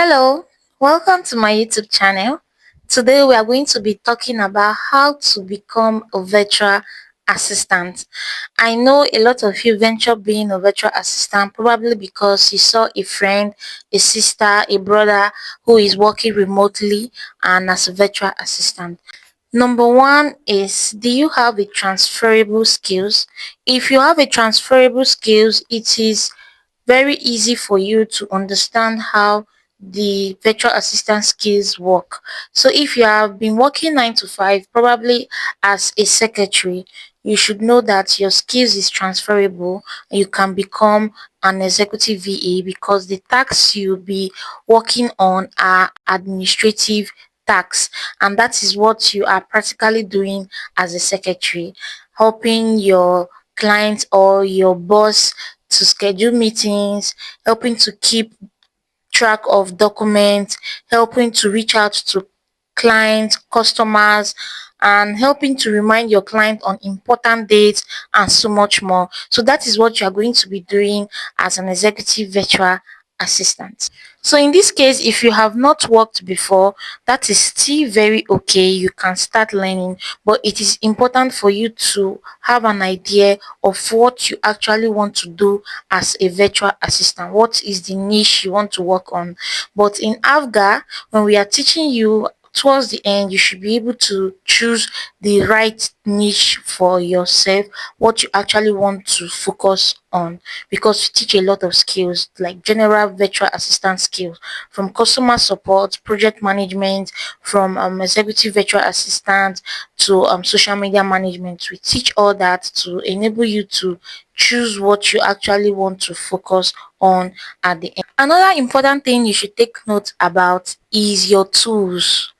Hello, welcome to my YouTube channel. Today we are going to be talking about how to become a virtual assistant. I know a lot of you venture being a virtual assistant probably because you saw a friend, a sister, a brother who is working remotely and as a virtual assistant. Number one is, do you have a transferable skills? If you have a transferable skills, it is very easy for you to understand how the virtual assistant skills work. So if you have been working 9 to 5, probably as a secretary, you should know that your skills is transferable and you can become an executive VA because the tasks you'll be working on are administrative tasks, and that is what you are practically doing as a secretary, helping your client or your boss to schedule meetings, helping to keep track of documents, helping to reach out to clients, customers, and helping to remind your client on important dates and so much more. So that is what you are going to be doing as an executive virtual assistant. So in this case, if you have not worked before, that is still very okay. You can start learning, but it is important for you to have an idea of what you actually want to do as a virtual assistant. What is the niche you want to work on? But in AVGA, when we are teaching you towards the end, you should be able to choose the right niche for yourself, what you actually want to focus on, because we teach a lot of skills like general virtual assistant skills, from customer support, project management, from executive virtual assistant to social media management. We teach all that to enable you to choose what you actually want to focus on at the end. Another important thing you should take note about is your tools.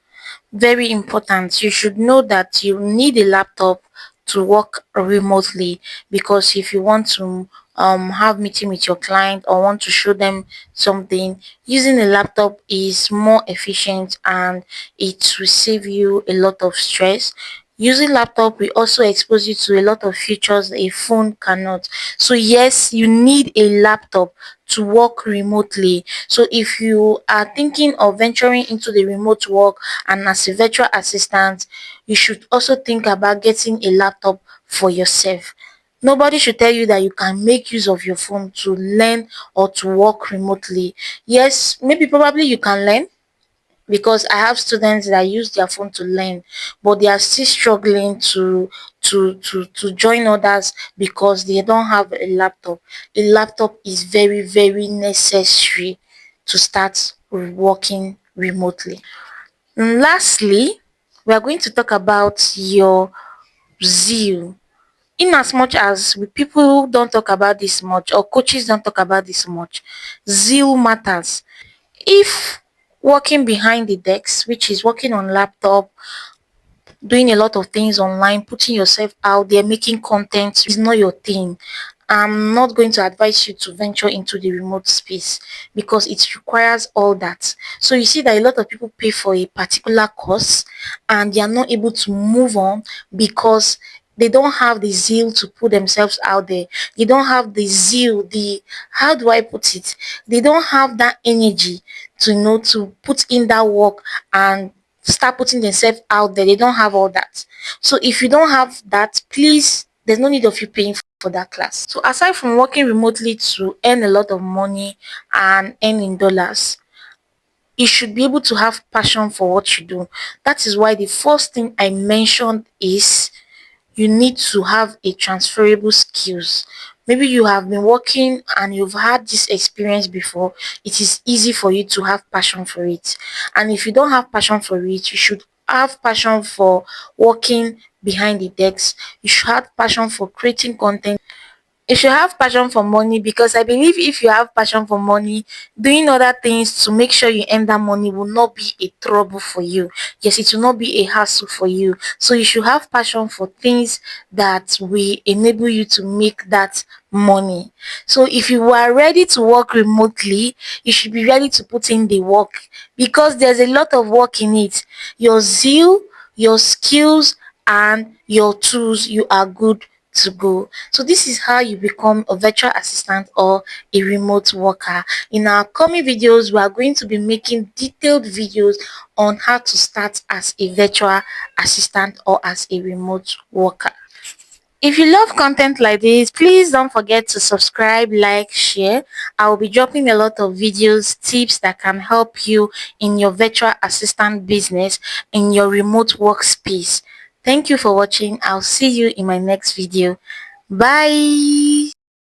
Very important. You should know that you need a laptop to work remotely, because if you want to have meeting with your client or want to show them something, using a laptop is more efficient and it will save you a lot of stress. Using laptop will also expose you to a lot of features a phone cannot. So yes, you need a laptop to work remotely. So if you are thinking of venturing into the remote work and as a virtual assistant, you should also think about getting a laptop for yourself. Nobody should tell you that you can make use of your phone to learn or to work remotely. Yes, maybe probably you can learn, because I have students that use their phone to learn, but they are still struggling to join others because they don't have a laptop. A laptop is very, very necessary to start working remotely. Lastly, we are going to talk about your zeal. In as much as people don't talk about this much, or coaches don't talk about this much, zeal matters. If working behind the decks, which is working on laptop, doing a lot of things online, putting yourself out there, making content is not your thing, I'm not going to advise you to venture into the remote space because it requires all that. So you see that a lot of people pay for a particular course and they are not able to move on because they don't have the zeal to put themselves out there. They don't have the zeal, the, how do I put it? They don't have that energy to know to put in that work and start putting themselves out there. They don't have all that. So if you don't have that, please, there's no need of you paying for that class. So aside from working remotely to earn a lot of money and earn in dollars, you should be able to have passion for what you do. That is why the first thing I mentioned is you need to have a transferable skills. Maybe you have been working and you've had this experience before. It is easy for you to have passion for it. And if you don't have passion for it, you should have passion for working behind the decks. You should have passion for creating content. You should have passion for money, because I believe if you have passion for money, doing other things to make sure you earn that money will not be a trouble for you. Yes, it will not be a hassle for you. So you should have passion for things that will enable you to make that money. So if you are ready to work remotely, you should be ready to put in the work, because there's a lot of work in it. Your zeal, your skills, and your tools, you are good to go. So this is how you become a virtual assistant or a remote worker. In our coming videos, we are going to be making detailed videos on how to start as a virtual assistant or as a remote worker. If you love content like this, please don't forget to subscribe, like, share. I will be dropping a lot of videos, tips that can help you in your virtual assistant business, in your remote workspace. Thank you for watching. I'll see you in my next video. Bye.